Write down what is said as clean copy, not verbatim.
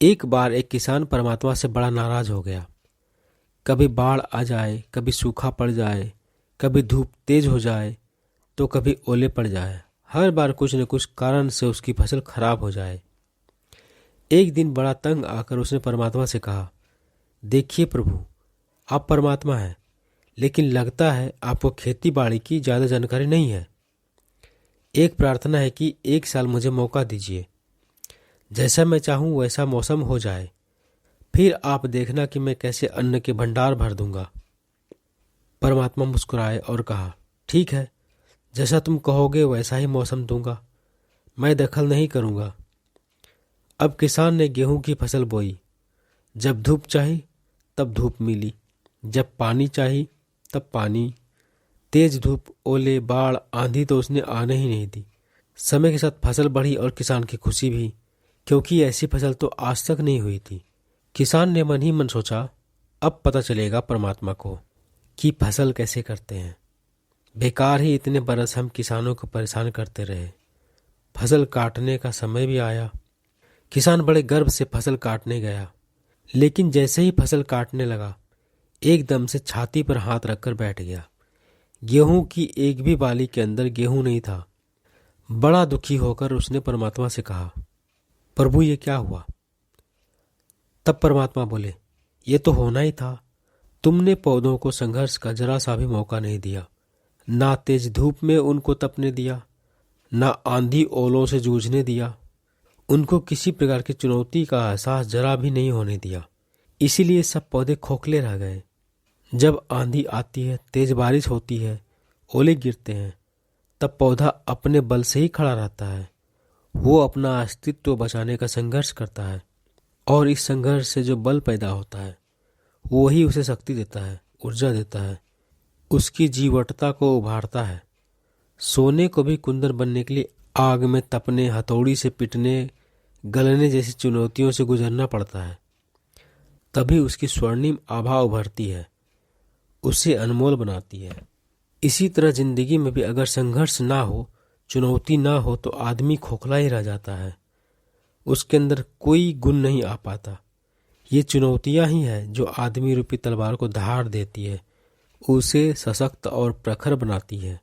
एक बार एक किसान परमात्मा से बड़ा नाराज हो गया। कभी बाढ़ आ जाए, कभी सूखा पड़ जाए, कभी धूप तेज हो जाए तो कभी ओले पड़ जाए। हर बार कुछ न कुछ कारण से उसकी फसल खराब हो जाए। एक दिन बड़ा तंग आकर उसने परमात्मा से कहा, देखिए प्रभु, आप परमात्मा हैं, लेकिन लगता है आपको खेती बाड़ी की ज़्यादा जानकारी नहीं है। एक प्रार्थना है कि एक साल मुझे मौका दीजिए, जैसा मैं चाहूँ वैसा मौसम हो जाए, फिर आप देखना कि मैं कैसे अन्न के भंडार भर दूंगा। परमात्मा मुस्कुराए और कहा, ठीक है, जैसा तुम कहोगे वैसा ही मौसम दूंगा, मैं दखल नहीं करूंगा। अब किसान ने गेहूं की फसल बोई। जब धूप चाही तब धूप मिली, जब पानी चाही तब पानी। तेज धूप, ओले, बाढ़, आंधी तो उसने आने ही नहीं दी। समय के साथ फसल बढ़ी और किसान की खुशी भी, क्योंकि ऐसी फसल तो आज तक नहीं हुई थी। किसान ने मन ही मन सोचा, अब पता चलेगा परमात्मा को कि फसल कैसे करते हैं। बेकार ही इतने बरस हम किसानों को परेशान करते रहे। फसल काटने का समय भी आया। किसान बड़े गर्व से फसल काटने गया, लेकिन जैसे ही फसल काटने लगा, एकदम से छाती पर हाथ रखकर बैठ गया। गेहूं की एक भी बाली के अंदर गेहूं नहीं था। बड़ा दुखी होकर उसने परमात्मा से कहा, प्रभु ये क्या हुआ? तब परमात्मा बोले, ये तो होना ही था। तुमने पौधों को संघर्ष का जरा सा भी मौका नहीं दिया। ना तेज धूप में उनको तपने दिया, ना आंधी ओलों से जूझने दिया। उनको किसी प्रकार की चुनौती का एहसास जरा भी नहीं होने दिया। इसीलिए सब पौधे खोखले रह गए। जब आंधी आती है, तेज बारिश होती है, ओले गिरते हैं, तब पौधा अपने बल से ही खड़ा रहता है। वो अपना अस्तित्व बचाने का संघर्ष करता है, और इस संघर्ष से जो बल पैदा होता है वो ही उसे शक्ति देता है, ऊर्जा देता है, उसकी जीवटता को उभारता है। सोने को भी कुंदन बनने के लिए आग में तपने, हथौड़ी से पिटने, गलने जैसी चुनौतियों से गुजरना पड़ता है, तभी उसकी स्वर्णिम आभा उभरती है, उसे अनमोल बनाती है। इसी तरह जिंदगी में भी अगर संघर्ष ना हो, चुनौती ना हो, तो आदमी खोखला ही रह जाता है। उसके अंदर कोई गुण नहीं आ पाता। ये चुनौतियां ही है जो आदमी रूपी तलवार को धार देती है, उसे सशक्त और प्रखर बनाती है।